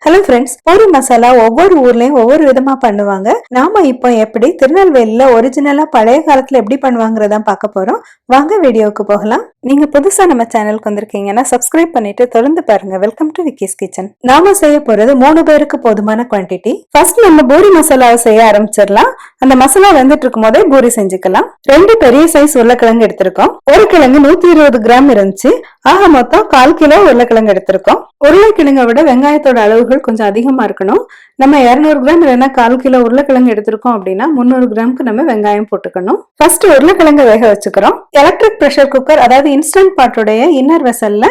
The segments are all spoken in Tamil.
ஹலோ ஃப்ரெண்ட்ஸ், பூரி மசாலா ஒவ்வொரு ஊர்லயும் ஒவ்வொரு விதமா பண்ணுவாங்க. நாம இப்போ எப்படி திருநெல்வேலியில ஒரிஜினலா பழைய காலத்துல எப்படி பண்ணுவாங்கறத பார்க்க போறோம். வாங்க வீடியோவுக்கு போகலாம். நீங்க புதுசா நம்ம சேனலுக்கு வந்திருக்கீங்கன்னா சப்ஸ்கிரைப் பண்ணிட்டு தொடர்ந்து பாருங்க. Welcome to Vicky's kitchen. நாம செய்ய போறது 3 பேருக்கு போதுமான குவான்டிட்டி. ஃபர்ஸ்ட் நம்ம பூரி மசாலாவை செய்ய ஆரம்பிச்சிடலாம். அந்த மசாலா வெந்துட்டு இருக்கும் போதே பூரி செஞ்சுக்கலாம். 2 பெரிய சைஸ் உருளைக்கிழங்கு எடுத்திருக்கோம். ஒரு கிழங்கு 120 கிராம் இருந்துச்சு. ஆக மொத்தம் 1/4 கிலோ உருளைக்கிழங்கு எடுத்திருக்கோம். உருளைக்கிழங்கை விட வெங்காயத்தோட அளவுகள் கொஞ்சம் அதிகமா இருக்கணும். நம்ம 200 கிராம் இல்லைன்னா 1/4 கிலோ உருளைக்கிழங்கு எடுத்திருக்கோம் அப்படின்னா 300 கிராமுக்கு நம்ம வெங்காயம் போட்டுக்கணும். ஃபர்ஸ்ட் உருளைக்கிழங்கு வேக வச்சுக்கிறோம். எலக்ட்ரிக் பிரஷர் குக்கர், அதாவது இன்ஸ்டன்ட் பாட்டோடைய இன்னர் வெசல்ல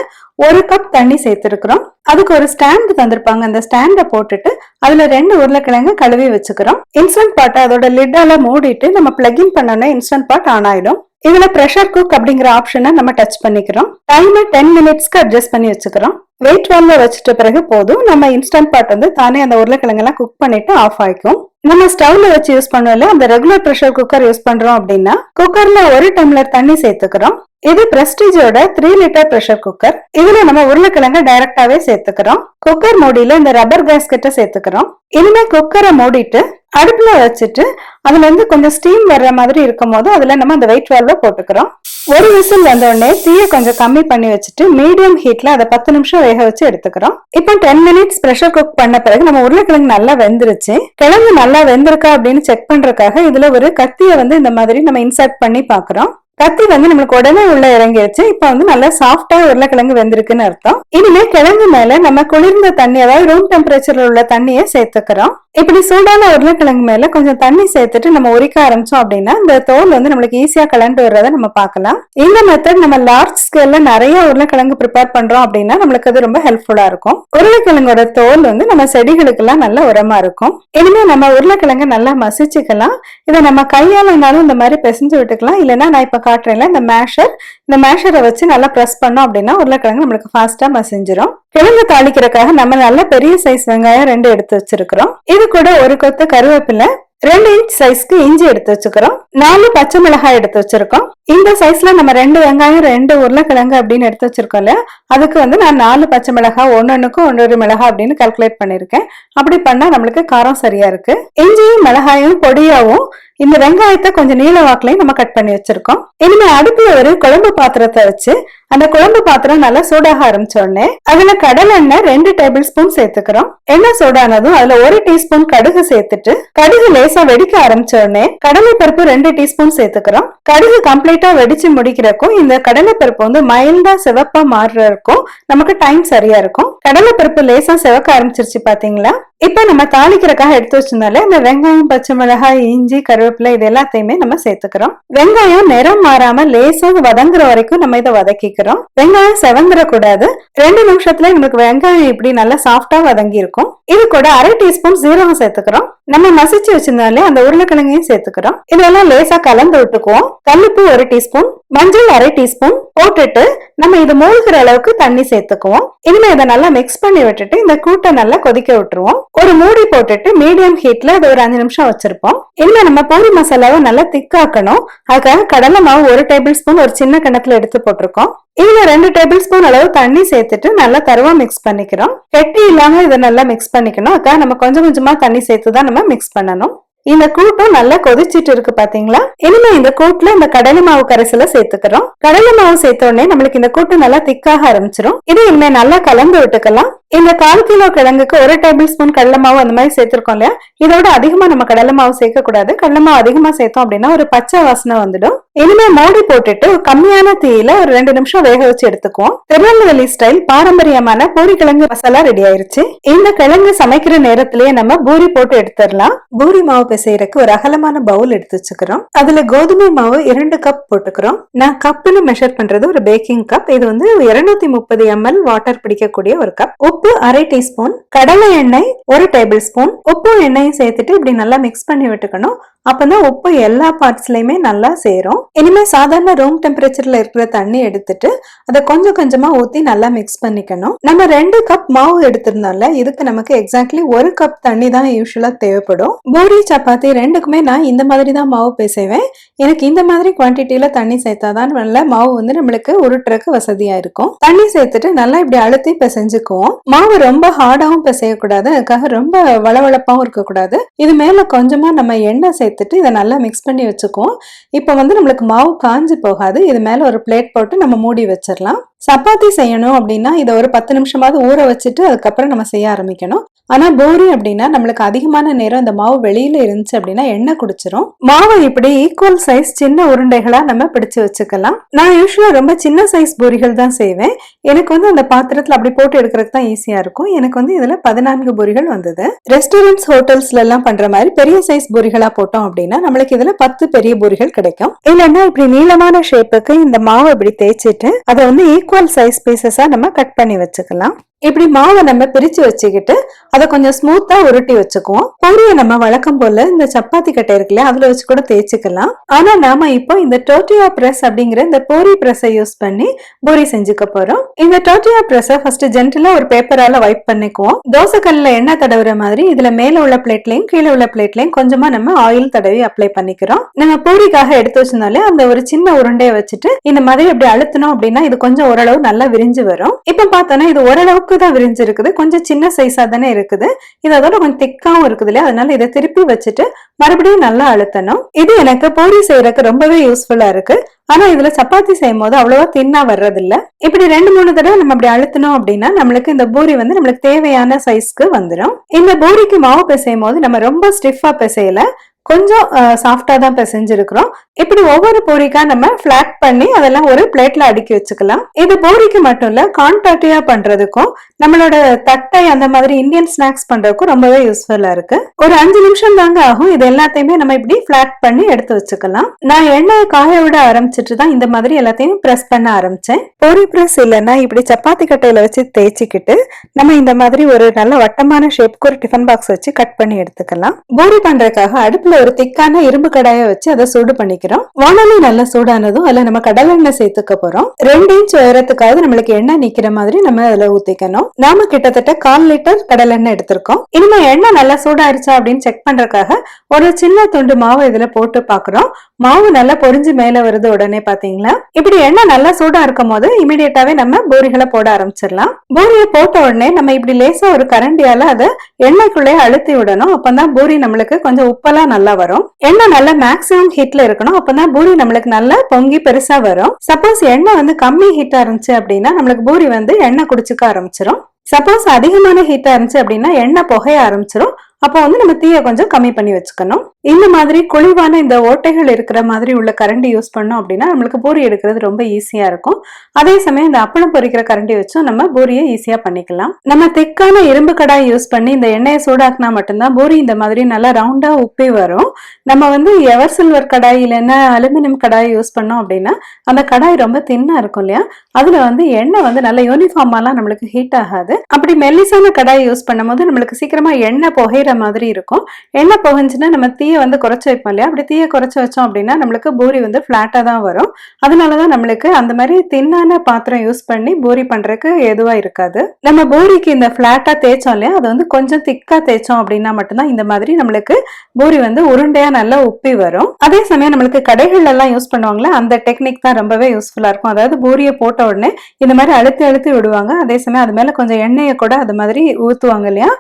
1 கப் தண்ணி சேர்த்திருக்கிறோம். அதுக்கு ஒரு ஸ்டாண்ட் தந்திருப்பாங்க. அந்த ஸ்டாண்ட போட்டுட்டு அதுல 2 உருளைக்கிழங்கு கழுவி வச்சுக்கிறோம். இன்ஸ்டன்ட் பாட்டை அதோட லிட்டால மூடிட்டு நம்ம பிளக் இன் பண்ணோம்னா இன்ஸ்டன்ட் பாட் ஆன் ஆயிடும். இதுல பிரஷர் குக் அப்படிங்கிற ஆப்ஷனை நம்ம டச் பண்ணிக்கிறோம். டைமர் 10 மினிட்ஸ்க்கு அட்ஜஸ்ட் பண்ணி வச்சுக்கிறோம். வெயிட் வால்ல வச்சுட்ட பிறகு போதும். நம்ம இன்ஸ்டன்ட் பாட் தானே அந்த உருளைக்கிழங்கு எல்லாம் குக் பண்ணிட்டு ஆஃப் ஆயிக்கும். நம்ம ஸ்டவ்ல வச்சு யூஸ் பண்ணல, அந்த ரெகுலர் பிரஷர் குக்கர் யூஸ் பண்றோம் அப்படின்னா குக்கர்ல 1 டம்ளர் தண்ணி சேர்த்துக்கிறோம். இது பிரஸ்டீஜோட 3 லிட்டர் பிரஷர் குக்கர். இதுல நம்ம உருளைக்கிழங்கு டைரக்டாவே சேர்த்துக்கிறோம். குக்கர் மூடியில இந்த ரப்பர் கேஸ்கெட்டை சேர்த்துக்கிறோம். இனிமே குக்கரை மூடிட்டு அடுப்புல வச்சுட்டு அதுல இருந்து கொஞ்சம் ஸ்டீம் வர்ற மாதிரி இருக்கும் போது அதுல நம்ம அந்த வெயிட் வால்வை போட்டுக்கிறோம். ஒரு விசில் வந்த உடனே தீயை கொஞ்சம் கம்மி பண்ணி வச்சுட்டு மீடியம் ஹீட்ல அதை 10 நிமிஷம் வேக வச்சு எடுத்துக்கிறோம். இப்போ 10 மினிட்ஸ் பிரஷர் குக் பண்ண பிறகு நம்ம உருளைக்கிழங்கு நல்லா வெந்துருச்சு. கிழங்கு நல்லா வெந்திருக்கா அப்படின்னு செக் பண்றதுக்காக இதுல ஒரு கத்தியை இந்த மாதிரி நம்ம இன்சர்ட் பண்ணி பாக்குறோம். கத்தி நம்மளுக்கு உடனே உள்ள இறங்கிடுச்சு. இப்ப நல்லா சாஃப்டா உருளைக்கிழங்கு வெந்திருக்குன்னு அர்த்தம். இனிமே கிழங்கு மேல நம்ம குளிர்ந்த தண்ணி, அதாவது ரூம் டெம்பரேச்சர்ல உள்ள தண்ணியை சேர்த்துக்கிறோம். இப்படி சூடான உருளைக்கிழங்கு மேல கொஞ்சம் தண்ணி சேர்த்துட்டு நம்ம உரிக்க ஆரம்பிச்சோம் அப்படின்னா இந்த தோல் நம்மளுக்கு ஈஸியா கலண்டு வர்றதை நம்ம பார்க்கலாம். இந்த மெத்தட் நம்ம லார்ஜ் ஸ்கேல்ல நிறைய உருளைக்கிழங்கு ப்ரிப்பேர் பண்றோம் அப்படின்னா நம்மளுக்கு அது ரொம்ப ஹெல்ப்ஃபுல்லா இருக்கும். உருளைக்கிழங்கோட தோல் நம்ம செடிகளுக்கு எல்லாம் நல்ல உரமா இருக்கும். இனிமே நம்ம உருளைக்கிழங்கு நல்லா மசிச்சுக்கலாம். இதை நம்ம கையாலனாலும் இந்த மாதிரி பிசைஞ்சு விட்டுக்கலாம். இல்லைன்னா நான் இப்ப காட்டுறேன்ல இந்த மேஷரை வச்சு நல்லா பிரஸ் பண்ணோம் அப்படின்னா உருளைக்கிழங்கு நம்மளுக்கு ஃபாஸ்டா மசிஞ்சிரும். கிழங்கு தாளிக்கிறதுக்காக நம்ம நல்ல பெரிய சைஸ் வெங்காயம் 2 எடுத்து வச்சிருக்கிறோம். இது கூட 1 கொத்து கருவேப்பிலை, 2 இன்ச் சைஸ்க்கு இஞ்சி எடுத்து வச்சுக்கிறோம். 4 பச்சை மிளகாய் எடுத்து வச்சிருக்கோம். இந்த சைஸ்ல நம்ம 2 வெங்காயம் 2 உருளைக்கிழங்கு அப்படின்னு எடுத்து வச்சிருக்கோம்ல, அதுக்கு நான் 4 பச்சை மிளகாய், ஒன்னொன்னுக்கும் 1 மிளகாய் அப்படின்னு கால்குலேட் பண்ணிருக்கேன். அப்படி பண்ணா நம்மளுக்கு காரம் சரியா இருக்கு. இஞ்சியும் மிளகாயும் பொடியாவும் இந்த வெங்காயத்தை கொஞ்சம் நீள வாக்குலையும் நம்ம கட் பண்ணி வச்சிருக்கோம். இனிமே அடுப்புல ஒரு குழம்பு பாத்திரத்தை வச்சு அந்த குழம்பு பாத்திரம் நல்லா சூடாக ஆரம்பிச்ச உடனே அதுல கடலை எண்ணெய் 2 டேபிள் ஸ்பூன் சேர்த்துக்கிறோம். எண்ணெய் சூடானதும் அதுல 1 டீஸ்பூன் கடுகு சேர்த்துட்டு கடுகு லேசா வெடிக்க ஆரம்பிச்ச உடனே கடலை பருப்பு 2 டீஸ்பூன் சேர்த்துக்கிறோம். கடுகு கம்ப்ளீட்டா வெடிச்சு முடிக்கிறக்கும் இந்த கடலை பருப்பு மைல்டா சிவப்பா மாறுறதுக்கும் நமக்கு டைம் சரியா இருக்கும். கடலை பருப்பு லேசா சிவக்க ஆரம்பிச்சிருச்சு பாத்தீங்களா? இப்ப நம்ம தாளிக்கிறதுக்காக எடுத்து வச்சிருந்தாலே இந்த வெங்காயம், பச்சை மிளகாய், இஞ்சி, கருவேப்பிலை இது எல்லாத்தையுமே நம்ம சேர்த்துக்கிறோம். வெங்காயம் நிறம் மாறாம லேசா வதங்குற வரைக்கும் நம்ம இதை வதக்கிக்கிறோம். வெங்காயம் செவந்துடக்கூடாது. 2 நிமிஷத்துல நமக்கு வெங்காயம் இப்படி நல்லா சாஃப்டா வதங்கி இருக்கும். இது கூட 1/2 டீஸ்பூன் சீரகம் சேர்த்துக்கிறோம். நம்ம மசிச்சு வச்சிருந்தாலே அந்த உருளைக்கிழங்கையும் சேர்த்துக்கிறோம். இதெல்லாம் லேசா கலந்து விட்டுக்குவோம். கல்லுப்பு 1 டீஸ்பூன், மஞ்சள் 1/2 டீஸ்பூன் போட்டுட்டு நம்ம இது மூழ்கிற அளவுக்கு தண்ணி சேர்த்துக்குவோம். இனிமே இதை நல்லா மிக்ஸ் பண்ணி விட்டுட்டு இந்த கூட்டை நல்லா கொதிக்க விட்டுருவோம். ஒரு மூடி போட்டுட்டு மீடியம் ஹீட்ல அது ஒரு 5 நிமிஷம் வச்சிருப்போம். இனிமே நம்ம பூரி மசாலாவை நல்லா திக்காக்கணும். அதுக்காக கடலை மாவு 1 டேபிள் ஸ்பூன் ஒரு சின்ன கிணத்துல எடுத்து போட்டிருக்கோம். இதுல 2 டேபிள் ஸ்பூன் அளவு தண்ணி சேர்த்துட்டு நல்லா தருவா மிக்ஸ் பண்ணிக்கிறோம். கெட்டி இல்லாம இதை நல்லா மிக்ஸ் பண்ணிக்கணும். அதுக்காக நம்ம கொஞ்சம் கொஞ்சமா தண்ணி சேர்த்துதான் நம்ம மிக்ஸ் பண்ணணும். இந்த கூட்டும் நல்லா கொதிச்சிட்டு இருக்கு பாத்தீங்களா? இனிமே இந்த கூட்டுல இந்த கடலை மாவு கரைசலை சேர்த்துக்கிறோம். கடலை மாவு சேர்த்த உடனே நம்மளுக்கு இந்த கூட்டு நல்லா திக்காக ஆரம்பிச்சிடும். இது இனிமே நல்லா கலந்து விட்டுக்கலாம். இந்த 1/4 கிலோ கிழங்குக்கு 1 டேபிள் ஸ்பூன் கடலை மாவு அந்த மாதிரி சேர்த்திருக்கோம் இல்லையா? இதோட அதிகமா நம்ம கடலை மாவு சேர்க்க கூடாது. கடலை மாவு அதிகமா சேர்த்தோம் அப்படின்னா ஒரு பச்சை வாசனை வந்துடும். இனிமே மூடி போட்டுட்டு கம்மியான தீயில ஒரு 2 நிமிஷம் வேக வச்சு எடுத்துக்குவோம். திருநெல்வேலி ஸ்டைல் பாரம்பரியமான பூரி கிழங்கு மசாலா ரெடி ஆயிருச்சு. இந்த கிழங்கு சமைக்கிற நேரத்திலேயே நம்ம பூரி போட்டு எடுத்துடலாம். பூரி மாவு பிசைறதுக்கு ஒரு அகலமான பவுல் எடுத்து வச்சுக்கிறோம். அதுல கோதுமை மாவு 2 கப் போட்டுக்கிறோம். நான் கப்னு மெஷர் பண்றது ஒரு பேக்கிங் கப். இது 230 ml வாட்டர் பிடிக்கக்கூடிய ஒரு கப். உப்பு 1/2 டீஸ்பூன், கடலை எண்ணெய் 1 டேபிள் ஸ்பூன், உப்பு எண்ணெயும் சேர்த்துட்டு இப்படி நல்லா மிக்ஸ் பண்ணி விட்டுக்கணும். அப்பதான் உப்பு எல்லா பார்ட்ஸ்லயுமே நல்லா சேரும். இனிமே சாதாரண ரூம் டெம்பரேச்சர்ல இருக்கிற தண்ணி எடுத்துட்டு அதை கொஞ்சம் கொஞ்சமா ஊத்தி நல்லா மிக்ஸ் பண்ணிக்கணும். நம்ம 2 கப் மாவு எடுத்திருந்தோம்ல, இதுக்கு நமக்கு எக்ஸாக்ட்லி 1 கப் தண்ணி தான் யூஸ்வலா தேவைப்படும். பூரி சப்பாத்தி ரெண்டுக்குமே நான் இந்த மாதிரி தான் மாவு பிசைவேன். எனக்கு இந்த மாதிரி குவான்டிட்டியில தண்ணி சேர்த்தாதான் நல்ல மாவு வந்து நம்மளுக்கு உருட்டுறதுக்கு வசதியா இருக்கும். தண்ணி சேர்த்துட்டு நல்லா இப்படி அழுத்தி பிசைஞ்சுக்குவோம். மாவு ரொம்ப ஹார்டாவும் பிசையக்கூடாது, அதுக்காக ரொம்ப வளவளப்பாவும் இருக்கக்கூடாது. இது மேல கொஞ்சமா நம்ம எண்ணெய் சேர்த்துட்டு இதை நல்லா மிக்ஸ் பண்ணி வச்சுக்குவோம். இப்ப வந்து நம்மளுக்கு மாவு காஞ்சு போகாது. இது மேல ஒரு பிளேட் போட்டு நம்ம மூடி வச்சிடலாம். சப்பாத்தி செய்யணும் அப்படின்னா இதை ஒரு 10 நிமிஷமாவது ஊற வச்சுட்டு அதுக்கப்புறம் நம்ம செய்ய ஆரம்பிக்கணும். ஆனா பூரி அப்படின்னா நம்மளுக்கு அதிகமான நேரம் இந்த மாவு வெளியில இருந்துச்சு அப்படின்னா எண்ணெய் குடிச்சிரும். மாவை இப்படி ஈக்குவல் சைஸ் சின்ன உருண்டைகளா நம்ம பிடிச்சு வச்சுக்கலாம். நான் யூஸ்வலா ரொம்ப சின்ன சைஸ் பூரிகள் தான் செய்வேன். எனக்கு வந்து அந்த பாத்திரத்துல அப்படி போட்டு எடுக்கிறதுக்கு தான் ஈஸியா இருக்கும். எனக்கு வந்து இதுல 14 பூரிகள் வந்தது. ரெஸ்டாரண்ட்ஸ் ஹோட்டல்ஸ்ல எல்லாம் பண்ற மாதிரி பெரிய சைஸ் பூரிகளா போட்டோம் அப்படின்னா நம்மளுக்கு இதுல 10 பெரிய பூரிகள் கிடைக்கும். இல்லைன்னா இப்படி நீளமான ஷேப்புக்கு இந்த மாவை இப்படி தேய்ச்சிட்டு அதை வந்து ஈக்குவல் சைஸ் பீசஸா நம்ம கட் பண்ணி வச்சுக்கலாம். இப்படி மாவை நம்ம பிரிச்சு வச்சுக்கிட்டு அதை கொஞ்சம் ஸ்மூத்தா உருட்டி வச்சுக்குவோம். பூரியை நம்ம வழக்கம் போல இந்த சப்பாத்தி கட்டை இருக்குல்ல, அதுல வச்சு கூட தேய்ச்சிக்கலாம். ஆனா நாம இப்போ இந்த டோர்டியா பிரஸ் அப்படிங்கிற இந்த பூரி பிரஸை யூஸ் பண்ணி பூரி செஞ்சுக்க போறோம். இந்த டோர்டியா பிரஸை ஃபர்ஸ்ட் ஜென்டலா ஒரு பேப்பரால வைப் பண்ணிக்குவோம். தோசை கல்ல எண்ணெய் தடவுற மாதிரி இதுல மேல உள்ள பிளேட்லயும் கீழே உள்ள பிளேட்லயும் கொஞ்சமா நம்ம ஆயில் தடவி அப்ளை பண்ணிக்கிறோம். நம்ம பூரிக்காக எடுத்து வச்சிருந்தாலே அந்த ஒரு சின்ன உருண்டையை வச்சுட்டு இந்த மாதிரி அப்படி அழுத்தணும் அப்படின்னா இது கொஞ்சம் ஓரளவு நல்லா விரிஞ்சு வரும். இப்ப பார்த்தோன்னா இது ஓரளவு தான் விரிஞ்சு இருக்குது, கொஞ்சம் சின்ன சைஸா தானே இருக்குது. இது அதோட கொஞ்சம் திக்காவும் இருக்குது இல்லையா, அதனால இதை திருப்பி வச்சுட்டு மறுபடியும் நல்லா அழுத்தணும். இது எனக்கு பூரி செய்யறதுக்கு ரொம்பவே யூஸ்ஃபுல்லா இருக்கு. ஆனா இதுல சப்பாத்தி செய்யும் போது அவ்வளவா தின்னா வர்றது இல்ல. இப்படி 2-3 தடவை நம்ம அப்படி அழுத்தணும் அப்படின்னா நம்மளுக்கு இந்த பூரி வந்து நம்மளுக்கு தேவையான சைஸ்க்கு வந்துடும். இந்த பூரிக்கு மாவு பிசையும் போது நம்ம ரொம்ப ஸ்டிஃபா பிசையல, கொஞ்சம் சாஃப்டா தான் பிசைஞ்சிருக்கிறோம். இப்படி ஒவ்வொரு பூரிக்கா நம்ம பிளாட் பண்ணி அதெல்லாம் ஒரு பிளேட்ல அடுக்கி வச்சுக்கலாம். இது பூரிக்கு மட்டும் இல்ல, கார்ன் டார்டியா பண்றதுக்கும் நம்மளோட தட்டை அந்த மாதிரி இந்தியன் ஸ்நாக்ஸ் பண்றதுக்கும் ரொம்பவே யூஸ்ஃபுல்லா இருக்கு. ஒரு 5 நிமிஷம் தாங்க ஆகும். இது எல்லாத்தையுமே நம்ம இப்படி பிளாட் பண்ணி எடுத்து வச்சுக்கலாம். நான் எண்ணெயை காய விட ஆரம்பிச்சிட்டு தான் இந்த மாதிரி எல்லாத்தையும் பிரஸ் பண்ண ஆரம்பிச்சேன். பூரி பிரஸ் இல்லைன்னா இப்படி சப்பாத்தி கட்டையில வச்சு தேய்ச்சிக்கிட்டு நம்ம இந்த மாதிரி ஒரு நல்ல வட்டமான ஷேப்புக்கு ஒரு டிஃபன் பாக்ஸ் வச்சு கட் பண்ணி எடுத்துக்கலாம். பூரி பண்றதுக்காக அடுப்புல ஒரு திக்கான இரும்பு கடாயை வச்சு அதை சூடு பண்ணிக்கிறோம். வானொலி நல்லா சூடானதும் அதுல நம்ம கடலெண்ணெய் சேர்த்துக்க போறோம். 2 இன்ச் உயரத்துக்காவது நம்மளுக்கு எண்ணெய் நிக்கிற மாதிரி நம்ம அதுல ஊத்திக்கணும். நாம கிட்டத்தட்ட 1/4 லிட்டர் கடலெண்ணெய் எடுத்திருக்கோம். இனிமே எண்ணெய் நல்லா சூடாயிருச்சா அப்படின்னு செக் பண்றதுக்காக ஒரு சின்ன துண்டு மாவு இதுல போட்டு பாக்குறோம். மாவு நல்லா பொரிஞ்சு மேல வருது உடனே பாத்தீங்களா. இப்படி எண்ணெய் நல்லா சூடா இருக்கும் போது இமீடியட்டாவே நம்ம பூரிகளை போட ஆரம்பிச்சிடலாம். பூரியை போட்ட உடனே நம்ம இப்படி லேசா ஒரு கரண்டியால அதை எண்ணெய்க்குள்ளே அழுத்தி விடணும். அப்பதான் பூரி நம்மளுக்கு கொஞ்சம் உப்பெல்லாம் நல்லா வரும். எண்ணெய் நல்லா மேக்ஸிமம் ஹீட்ல இருக்கணும். அப்பதான் பூரி நம்மளுக்கு நல்லா பொங்கி பெருசா வரும். சப்போஸ் எண்ணெய் வந்து கம்மி ஹீட்டா இருந்துச்சு அப்படின்னா நம்மளுக்கு பூரி வந்து எண்ணெய் குடிச்சுக்க ஆரம்பிச்சிடும். சப்போஸ் அதிகமான ஹீட்டா இருந்துச்சு அப்படின்னா எண்ணெய் புகைய ஆரம்பிச்சிடும். அப்போ வந்து நம்ம தீயை கொஞ்சம் கம்மி பண்ணி வச்சுக்கணும். இந்த மாதிரி குழிவான இந்த ஓட்டைகள் இருக்கிற மாதிரி உள்ள கரண்டி யூஸ் பண்ணோம் அப்படின்னா நம்மளுக்கு பூரி எடுக்கிறது ரொம்ப ஈஸியா இருக்கும். அதே சமயம் இந்த அப்பளம் பொரிக்கிற கரண்டி வச்சும் நம்ம பூரியை ஈஸியா பண்ணிக்கலாம். நம்ம திக்கான இரும்பு கடாய் யூஸ் பண்ணி இந்த எண்ணெயை சூடாக்குனா மட்டும்தான் பூரி இந்த மாதிரி நல்லா ரவுண்டா உப்பி வரும். நம்ம வந்து எவர் சில்வர் கடாய் இல்லைன்னா அலுமினியம் கடாய் யூஸ் பண்ணோம் அப்படின்னா அந்த கடாய் ரொம்ப தின்னா இருக்கும் இல்லையா, அதுல வந்து எண்ணெய் வந்து நல்ல யூனிஃபார்மாலாம் நம்மளுக்கு ஹீட் ஆகாது. அப்படி மெல்லிசான கடாய் யூஸ் பண்ணும் போது நம்மளுக்கு சீக்கிரமா எண்ணெய் புகையிற மாதிரி இருக்கும். எண்ணெய் புகைஞ்சுன்னா நம்ம தீயை வந்து குறைச்சு வைப்போம் இல்லையா, அப்படி தீயை குறைச்சு வச்சோம் அப்படின்னா நம்மளுக்கு பூரி வந்து பிளாட்டா தான் வரும். அதனாலதான் நம்மளுக்கு அந்த மாதிரி தின்னான பாத்திரம் யூஸ் பண்ணி பூரி பண்றதுக்கு எதுவா இருக்காது. நம்ம பூரிக்கு இந்த பிளாட்டா தேய்ச்சோம் இல்லையா, அது வந்து கொஞ்சம் திக்கா தேய்ச்சோம் அப்படின்னா மட்டும்தான் இந்த மாதிரி நம்மளுக்கு பூரி வந்து உருண்டையா நல்லா உப்பி வரும். அதே சமயம் நம்மளுக்கு கடைகள் எல்லாம் யூஸ் பண்ணுவாங்களே அந்த டெக்னிக் தான் ரொம்பவே யூஸ்ஃபுல்லா இருக்கும். அதாவது பூரியை போட்ட உடனே இந்த மாதிரி அழுத்தி அழுத்தி விடுவாங்க. அதே சமயம் அது மேல கொஞ்சம் எண்ணெயை கூட அது மாதிரி ஊத்துவாங்க இல்லையா,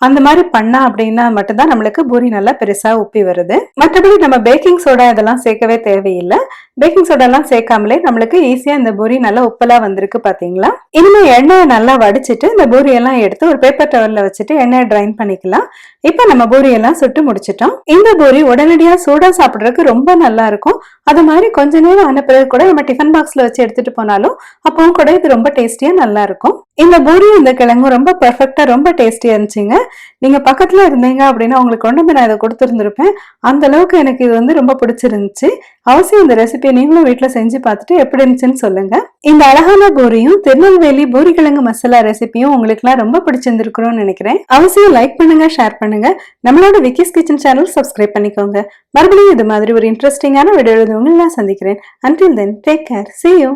அந்த மாதிரி பண்ணா அப்படின்னா மட்டும்தான் நம்மளுக்கு பூரி நல்லா பெருசா உப்பி வருது. மற்றபடி நம்ம பேக்கிங் சோடா இதெல்லாம் சேர்க்கவே தேவையில்லை. பேக்கிங் சோடா எல்லாம் சேர்க்காமலே நம்மளுக்கு ஈஸியா இந்த பூரி நல்லா உப்பலா வந்திருக்கு பாத்தீங்களா. இனிமே எண்ணெயை நல்லா வடிச்சிட்டு இந்த பூரி எல்லாம் எடுத்து ஒரு பேப்பர் டவல்ல வச்சுட்டு எண்ணெயை ட்ரைன் பண்ணிக்கலாம். இப்ப நம்ம பூரி எல்லாம் சுட்டு முடிச்சிட்டோம். இந்த பூரி உடனடியா சூடா சாப்பிடுறதுக்கு ரொம்ப நல்லா இருக்கும். அது மாதிரி கொஞ்ச நேரம் ஆன பிறகு கூட நம்ம டிஃபன் பாக்ஸ்ல வச்சு எடுத்துட்டு போனாலும் அப்பவும் கூட இது ரொம்ப டேஸ்டியா நல்லா இருக்கும். இந்த பூரி இந்த கிழங்கும் ரொம்ப பெர்ஃபெக்டா ரொம்ப டேஸ்டியா இருந்துச்சுங்க. நீங்க பக்கத்துல இருந்தீங்க அப்படின்னா உங்களுக்கு கொண்டு வந்து நான் இதை கொடுத்துருந்துருப்பேன். அந்த அளவுக்கு எனக்கு இது வந்து ரொம்ப பிடிச்சிருந்துச்சு. அவசியம் இந்த ரெசிபியை நீங்களும் வீட்டுல செஞ்சு பார்த்துட்டு எப்படி இருந்துச்சுன்னு சொல்லுங்க. இந்த அழகான பூரியும் திருநெல்வேலி பூரி கிழங்கு மசாலா ரெசிபியும் உங்களுக்கு எல்லாம் ரொம்ப பிடிச்சிருந்திருக்கும்னு நினைக்கிறேன். அவசியம் லைக் பண்ணுங்க, ஷேர் பண்ணுங்க. நம்மளோட விக்கிஸ் கிச்சன் சேனல் சப்ஸ்கிரைப் பண்ணிக்கோங்க. மறுபடியும் இது மாதிரி ஒரு இன்ட்ரெஸ்டிங்கான வீடியோ உங்களை நான் சந்திக்கிறேன். Until then, take care. See you.